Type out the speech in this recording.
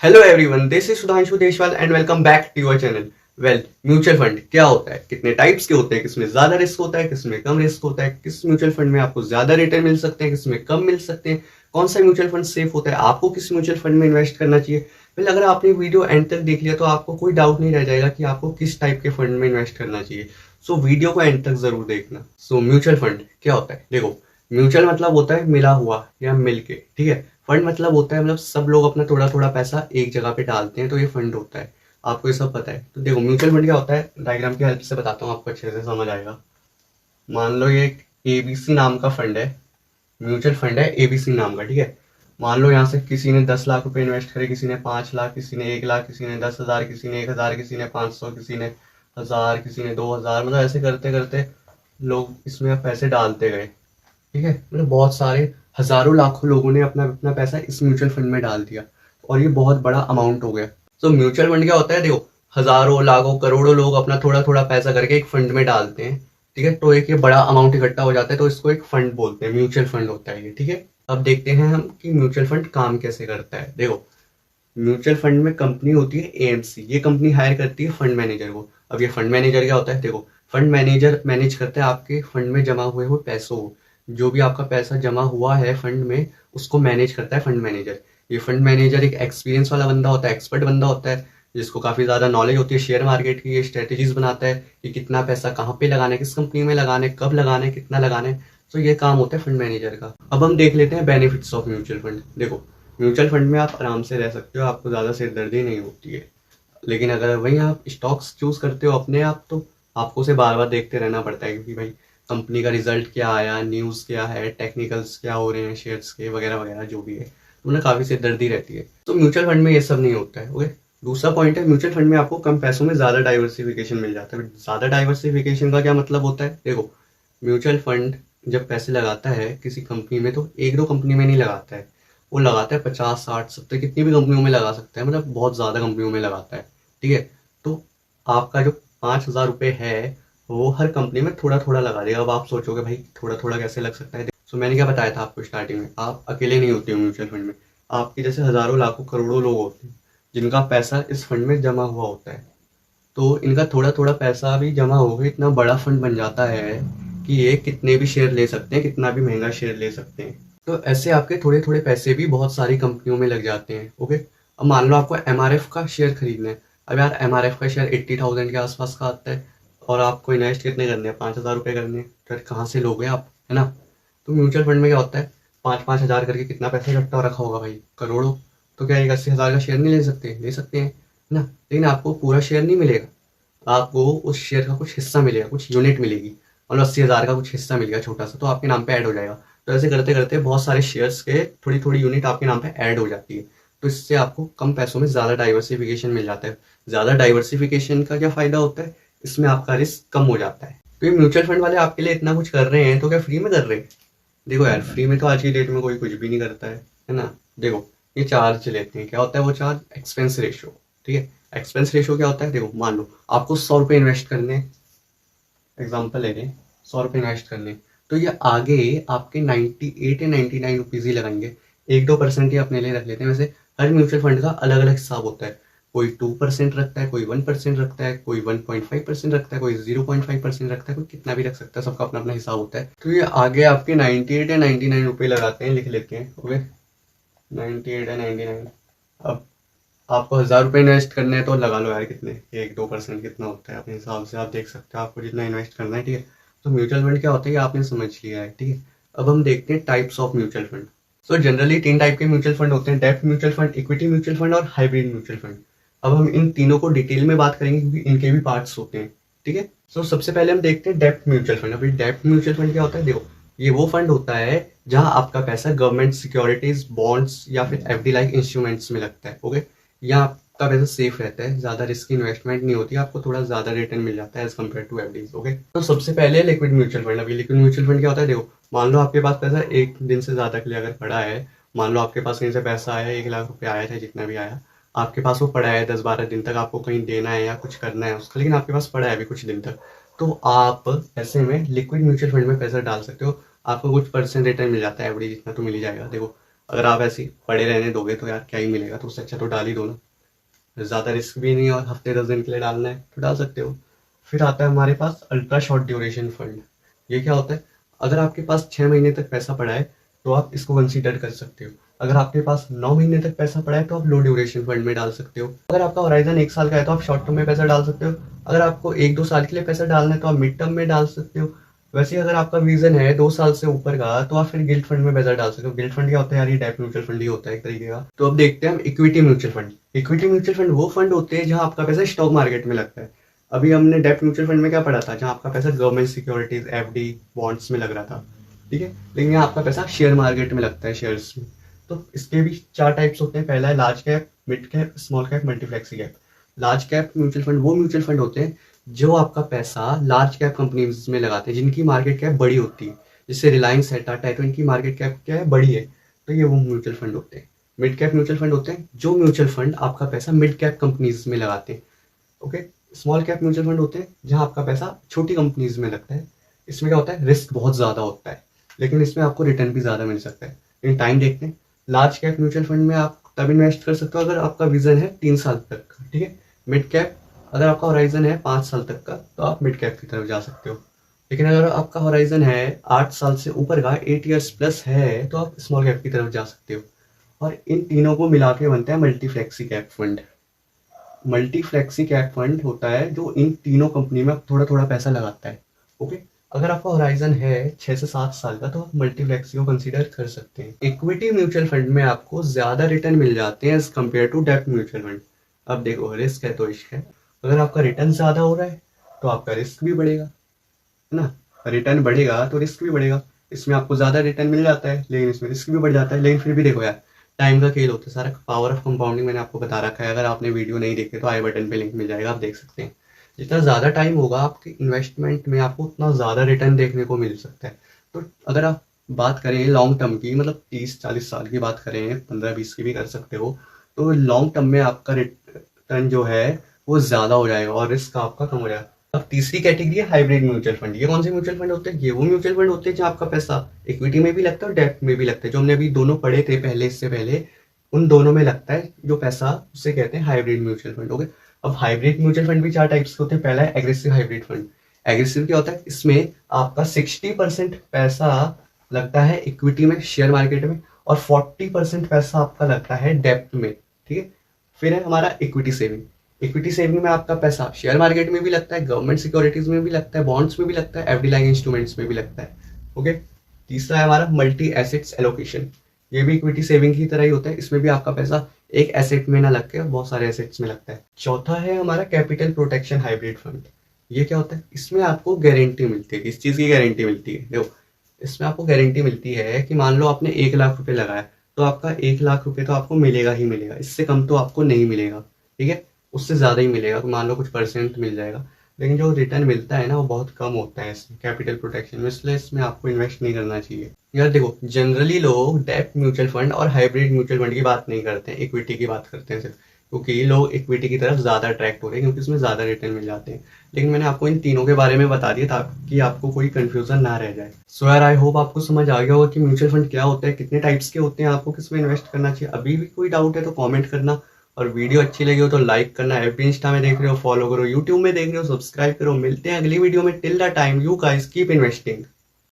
Hello everyone, this is Sudhanshu Deswal and welcome back to your channel. Mutual fund क्या होता है, कितने टाइप्स के होते हैं, किसमें ज्यादा रिस्क होता है, किसमें कम रिस्क होता है, किस म्यूचुअल फंड में आपको ज्यादा रिटर्न मिल सकते हैं, किसमें कम मिल सकते हैं, कौन सा म्यूचुअल फंड सेफ होता है, आपको किस म्यूचुअल फंड में इन्वेस्ट करना चाहिए। अगर आपने वीडियो एंड तक देख लिया तो आपको कोई डाउट नहीं रह जाएगा कि आपको किस टाइप के फंड में इन्वेस्ट करना चाहिए। सो वीडियो को एंड तक जरूर देखना। सो म्यूचुअल फंड क्या होता है, देखो म्यूचुअल मतलब होता है मिला हुआ या मिलके, ठीक है। फंड मतलब होता है सब लोग अपना थोड़ा थोड़ा पैसा एक जगह पे डालते हैं, तो ये फंड होता है। आपको ये सब पता है। तो देखो म्यूचुअल फंड क्या होता है, डायग्राम की हेल्प से बताता हूँ, आपको अच्छे से समझ आएगा। मान लो ये एक एबीसी नाम का फंड है, म्यूचुअल फंड है एबीसी नाम का, ठीक है। मान लो यहाँ से किसी ने 10 लाख रुपए इन्वेस्ट करे, किसी ने 5 लाख, किसी ने 1 लाख, किसी ने 10,000, किसी ने 1,000, किसी ने 500, किसी ने 1,000, किसी ने 2,000, ऐसे करते करते लोग इसमें पैसे डालते गए, ठीक है। बहुत सारे हजारों लाखों लोगों ने अपना अपना पैसा इस म्यूचुअल फंड में डाल दिया और ये बहुत बड़ा अमाउंट हो गया। तो म्यूचुअल फंड क्या होता है, देखो हजारों लाखों करोड़ों लोग अपना थोड़ा थोड़ा पैसा करके एक फंड में डालते हैं, ठीक है। तो एक ये बड़ा अमाउंट इकट्ठा हो जाता है, तो इसको एक फंड बोलते हैं, म्यूचुअल फंड होता है ये, ठीक है। अब देखते हैं हम कि म्यूचुअल फंड काम कैसे करता है। देखो म्यूचुअल फंड में कंपनी होती है एएमसी, ये कंपनी हायर करती है फंड मैनेजर को। अब ये फंड मैनेजर क्या होता है, देखो फंड मैनेजर मैनेज करता है आपके फंड में जमा हुए हुए पैसों को। जो भी आपका पैसा जमा हुआ है फंड में, उसको मैनेज करता है फंड मैनेजर। ये फंड मैनेजर एक एक्सपीरियंस वाला बंदा होता है, एक्सपर्ट बंदा होता है, जिसको काफी ज्यादा नॉलेज होती है शेयर मार्केट की। ये स्ट्रेटेजीज बनाता है कि कितना पैसा कहाँ पे लगाना है, किस कंपनी में लगाना है, कब लगाना है, कितना लगाना है। तो ये काम होता है फंड मैनेजर का। अब हम देख लेते हैं बेनिफिट्स ऑफ म्यूचुअल फंड। देखो म्यूचुअल फंड में आप आराम से रह सकते हो, आपको ज़्यादा सिरदर्दी नहीं होती है। लेकिन अगर वही आप स्टॉक्स चूज करते हो अपने आप, तो आपको उसे बार बार देखते रहना पड़ता है, क्योंकि भाई कंपनी का रिजल्ट क्या आया, न्यूज़ क्या है, टेक्निकल्स क्या हो रहे हैं शेयर्स के, वगैरह वगैरह जो भी है, तो उन्हें काफ़ी सिरदर्दी रहती है। तो म्यूचुअल फंड में ये सब नहीं होता है, ओके। दूसरा पॉइंट है, म्यूचुअल फंड में आपको कम पैसों में ज़्यादा डाइवर्सिफिकेशन मिल जाता है। ज़्यादा डाइवर्सिफिकेशन का क्या मतलब होता है, देखो म्यूचुअल फंड जब पैसे लगाता है किसी कंपनी में, तो एक दो कंपनी में नहीं लगाता है, वो लगाता है 50 60 70 कितनी भी कंपनियों में लगा सकता है, बहुत ज़्यादा कंपनियों में लगाता है, ठीक है। तो आपका जो 5,000 रुपये है वो हर कंपनी में थोड़ा थोड़ा लगा देगा। अब आप सोचोगे भाई थोड़ा थोड़ा कैसे लग सकता है। सो मैंने क्या बताया था आपको स्टार्टिंग में, आप अकेले नहीं होते हो म्यूचुअल फंड में, आपके जैसे हजारों लाखों करोड़ों लोग होते हैं जिनका पैसा इस फंड में जमा हुआ होता है। तो इनका थोड़ा थोड़ा पैसा भी जमा होकर इतना बड़ा फंड बन जाता है कि ये कितने भी शेयर ले सकते हैं, कितना भी महंगा शेयर ले सकते हैं। तो ऐसे आपके थोड़े थोड़े पैसे भी बहुत सारी कंपनियों में लग जाते हैं, ओके। अब मान लो आपको एमआरएफ का शेयर खरीदना है। अब यार एमआरएफ का शेयर 80,000 के आसपास का आता है, और आपको इन्वेस्ट कितने करने हैं, 5,000 रुपये करने हैं, फिर कहाँ से लोगे आप, है ना। तो म्यूचुअल फंड में क्या होता है, 5-5 हज़ार करके कितना पैसा इकट्ठा रखा होगा भाई, करोड़ों। तो क्या एक 80,000 का शेयर नहीं ले सकते, ले सकते हैं, है ना। लेकिन आपको पूरा शेयर नहीं मिलेगा, आपको उस शेयर का कुछ हिस्सा मिलेगा, कुछ यूनिट मिलेगी। 80,000 का कुछ हिस्सा मिल गया छोटा सा, तो आपके नाम पे ऐड हो जाएगा। तो ऐसे करते करते बहुत सारे शेयर्स के थोड़ी थोड़ी यूनिट आपके नाम पे ऐड हो जाती है। तो इससे आपको कम पैसों में ज़्यादा डाइवर्सिफिकेशन मिल जाता है। ज़्यादा डाइवर्सिफिकेशन का क्या फ़ायदा होता है, इसमें आपका रिस्क कम हो जाता है। तो ये म्यूचुअल फंड वाले आपके लिए इतना कुछ कर रहे हैं, तो क्या फ्री में कर रहे हैं? देखो यार फ्री में तो आज की डेट में कोई कुछ भी नहीं करता है ना। देखो ये चार्ज लेते हैं, क्या होता है वो चार्ज, एक्सपेंस रेशियो, ठीक है। एक्सपेंस रेशियो क्या होता है, देखो मान लो आपको 100 रुपये इन्वेस्ट करने, एग्जाम्पल ले लें, 100 रुपये इन्वेस्ट करने, तो ये आगे आपके 98 या 99 रुपीज़ ही लगाएंगे। 1-2% ही अपने लिए रख लेते हैं। वैसे हर म्यूचुअल फंड का अलग अलग हिसाब होता है, कोई 2% रखता है, कोई 1% रखता है, कोई 1.5% रखता है, कोई 0.5% रखता है, कोई कितना भी रख सकता है, सबका अपना अपना हिसाब होता है। तो ये आगे आपके 98 या 99 रुपये लगाते हैं, लिख लेते हैं, ओके। 98 या 99। अब आपको 1,000 रुपये इन्वेस्ट करने हैं, तो लगा लो यार कितने, 1-2% कितना होता है, अपने हिसाब से आप देख सकते हो आपको जितना इन्वेस्ट करना है, ठीक है। तो म्यूचुअल फंड क्या होता है ये आपने समझ लिया है, ठीक है। अब हम देखते हैं types of mutual fund. So generally 3 type के म्यूचुअल फंड होते हैं, डेब्ट mutual fund, equity mutual fund और हाइब्रिड म्यूचुअल फंड। अब हम इन तीनों को डिटेल में बात करेंगे, क्योंकि इनके भी पार्ट्स होते हैं, ठीक है। सो सबसे पहले हम देखते हैं डेब्ट म्यूचुअल फंड। अभी डेब्ट म्यूचुअल फंड क्या होता है, देखो ये वो फंड होता है जहां आपका पैसा गवर्नमेंट सिक्योरिटीज, बॉन्ड्स या फिर एफडी लाइक इंस्ट्रूमेंट्स में लगता है, ओके। यहाँ आपका पैसा सेफ रहता है, ज्यादा रिस्क इन्वेस्टमेंट नहीं होती, आपको थोड़ा ज्यादा रिटर्न मिल जाता है as compare to FDs, okay. तो सबसे पहले लिक्विड म्यूचुअल फंड। अभी लिक्विड म्यूचुअल फंड क्या होता है, देखो मान लो आपके पास पैसा एक दिन से ज्यादा के लिए अगर पड़ा है, मान लो आपके पास कहीं से पैसा आया, 1 लाख रुपए आया था, जितना भी आया आपके पास, वो पड़ा है 10-12 दिन तक, आपको कहीं देना है या कुछ करना है उसका, लेकिन आपके पास पड़ा है अभी कुछ दिन तक, तो आप ऐसे में लिक्विड म्यूचुअल फंड में पैसा डाल सकते हो। आपको कुछ परसेंट रिटर्न मिल जाता है, एवरेज जितना तो मिल ही जाएगा। देखो अगर आप ऐसे ही पड़े रहने दोगे तो यार क्या ही मिलेगा, तो उससे अच्छा तो डाल ही दो ना। ज़्यादा रिस्क भी नहीं और हफ्ते 10 दिन के लिए डालना है तो डाल सकते हो। फिर आता है हमारे पास अल्ट्रा शॉर्ट ड्यूरेशन फंड। ये क्या होता है? अगर आपके पास 6 महीने तक पैसा पड़ा है तो आप इसको कंसीडर कर सकते हो। अगर आपके पास 9 महीने तक पैसा पड़ा है तो आप लो ड्यूरेशन फंड में डाल सकते हो। अगर आपका होराइजन 1 साल का है तो आप शॉर्ट टर्म में पैसा डाल सकते हो। अगर आपको 1-2 साल के लिए पैसा डालना है तो आप मिड टर्म में डाल सकते हो। वैसे ही अगर आपका विजन है 2 साल से ऊपर का तो आप फिर गिल्ट फंड में पैसा डाल सकते हो। गिल्ट फंड क्या होता है यार? ये डेब्ट म्यूचुअल फंड ही होता है एक तरीके का। तो अब देखते हैं हम equity mutual fund. Equity mutual fund वो फंड होते हैं जहां आपका पैसा स्टॉक मार्केट में लगता है। अभी हमने डेब्ट म्यूचुअल फंड में क्या पढ़ा था? जहां आपका पैसा गवर्नमेंट सिक्योरिटीज, एफडी, बॉन्ड्स में लग रहा था, ठीक है। लेकिन यहाँ आपका पैसा शेयर मार्केट में लगता है, शेयर्स में। तो इसके भी 4 टाइप्स होते हैं। पहला है large cap, mid cap, small cap, multi flexi cap. Large cap mutual fund वो म्यूचुअल फंड होते हैं जो आपका पैसा लार्ज कैप कंपनीज में लगाते हैं जिनकी मार्केट कैप बड़ी होती है। जैसे रिलायंस है, टाटा है, तो इनकी मार्केट कैप क्या है? बड़ी है। तो ये वो म्यूचुअल फंड होते हैं। मिड कैप म्यूचुअल फंड होते हैं जो म्यूचुअल फंड आपका पैसा मिड कैप कंपनीज में लगाते हैं, okay. Small cap mutual fund होते हैं जहां आपका पैसा छोटी कंपनीज में लगता है। इसमें क्या होता है? रिस्क बहुत ज्यादा होता है लेकिन इसमें आपको रिटर्न भी ज्यादा मिल सकता है। लेकिन टाइम देखते हैं। लार्ज कैप म्यूचुअल फंड में आप तब इन्वेस्ट कर सकते हो अगर आपका विजन है 3 साल तक का, ठीक है। मिड कैप, अगर आपका होराइजन है 5 साल तक का तो आप मिड कैप की तरफ जा सकते हो। लेकिन अगर आपका होराइजन है 8 साल से ऊपर का, 8 years प्लस है, तो आप स्मॉल कैप की तरफ जा सकते हो। और इन तीनों को मिला के बनता है मल्टीफ्लेक्सी कैप फंड। मल्टीफ्लेक्सी कैप फंड होता है जो इन तीनों कंपनी में थोड़ा थोड़ा पैसा लगाता है, ओके। अगर आपका होराइजन है 6 से 7 साल का तो आप मल्टीफ्लेक्सी को कंसीडर कर सकते हैं। इक्विटी म्यूचुअल फंड में आपको ज्यादा रिटर्न मिल जाते हैं एज कम्पेयर टू डेब्ट म्यूचुअल फंड। अब देखो, रिस्क है तो इश्क है। अगर आपका रिटर्न ज्यादा हो रहा है तो आपका रिस्क भी बढ़ेगा, है ना। रिटर्न बढ़ेगा तो रिस्क भी बढ़ेगा। इसमें आपको ज्यादा रिटर्न मिल जाता है लेकिन इसमें रिस्क भी बढ़ जाता है। लेकिन फिर भी देखो यार, टाइम का खेल होता है सारा। पावर ऑफ कंपाउंडिंग मैंने आपको बता रखा है। अगर आपने वीडियो नहीं देखे तो आई बटन पे लिंक मिल जाएगा, आप देख सकते हैं। जितना ज्यादा टाइम होगा आपके इन्वेस्टमेंट में, आपको उतना ज्यादा रिटर्न देखने को मिल सकता है। तो अगर आप बात करें लॉन्ग टर्म की, मतलब 30-40 साल की बात करें, 15-20 की भी कर सकते हो, तो लॉन्ग टर्म में आपका रिटर्न जो है वो ज्यादा हो जाएगा और रिस्क आपका कम हो जाएगा। अब तीसरी कैटेगरी है हाइब्रिड म्यूचुअल फंड। ये कौन से म्यूचुअल फंड होते हैं? ये वो म्यूचुअल फंड होते हैं जहाँ आपका पैसा इक्विटी में भी लगता है और डेब्ट में भी लगता है। जो हमने अभी दोनों पढ़े थे पहले, इससे पहले, उन दोनों में लगता है जो पैसा, उससे कहते हैं हाइब्रिड म्यूचुअल फंड, ओके। अब हाइब्रिड म्यूचुअल फंड भी 4 टाइप्स के होते हैं। पहला है एग्रेसिव हाइब्रिड फंड। एग्रेसिव क्या होता है? इसमें आपका 60% पैसा लगता है इक्विटी में, शेयर मार्केट में, और 40% पैसा आपका लगता है डेब्ट में, ठीक है। फिर है हमारा इक्विटी सेविंग। इक्विटी सेविंग में आपका पैसा शेयर मार्केट में भी लगता है, गवर्नमेंट सिक्योरिटीज में भी लगता है, बॉन्ड्स में भी लगता है, एफडी लाइक इंस्ट्रूमेंट्स में भी लगता है, ओके। तीसरा है हमारा मल्टी एसेट्स एलोकेशन। ये भी इक्विटी सेविंग की तरह ही होता है। इसमें भी आपका पैसा एक एसेट में ना लग के बहुत सारे एसेट्स में लगता है। चौथा है हमारा कैपिटल प्रोटेक्शन हाइब्रिड फंड। ये क्या होता है? इसमें आपको गारंटी मिलती है। किस चीज की गारंटी मिलती है? देखो, इसमें आपको गारंटी मिलती है कि मान लो आपने 1 लाख रुपए लगाया तो आपका 1 लाख रुपए तो आपको मिलेगा ही मिलेगा, इससे कम तो आपको नहीं मिलेगा, ठीक है। उससे ज्यादा ही मिलेगा, तो मान लो कुछ परसेंट मिल जाएगा। लेकिन जो रिटर्न मिलता है ना वो बहुत कम होता है इसमें कैपिटल प्रोटेक्शन में, इसलिए इसमें आपको इन्वेस्ट नहीं करना चाहिए। यार देखो, जनरली लोग डेब्ट म्यूचुअल फंड और हाइब्रिड म्यूचुअल फंड की बात नहीं करते हैं, इक्विटी की बात करते हैं सिर्फ, क्योंकि लोग इक्विटी की तरफ ज्यादा अट्रैक्ट हो रहे हैं क्योंकि इसमें ज्यादा रिटर्न मिल जाते हैं। लेकिन मैंने आपको इन तीनों के बारे में बता दिया ताकि आपको कोई कंफ्यूजन ना रह जाए। सो यार, आई होप आपको समझ आ गया होगा कि म्यूचुअल फंड क्या होता है, कितने टाइप्स के होते हैं, आपको किसमें इन्वेस्ट करना चाहिए। अभी भी कोई डाउट है तो कॉमेंट करना, और वीडियो अच्छी लगी हो तो लाइक करना। एफबी इंस्टा में देख रहे हो फॉलो करो, यूट्यूब में देख रहे हो सब्सक्राइब करो। मिलते हैं अगली वीडियो में। Till the time, you guys keep investing.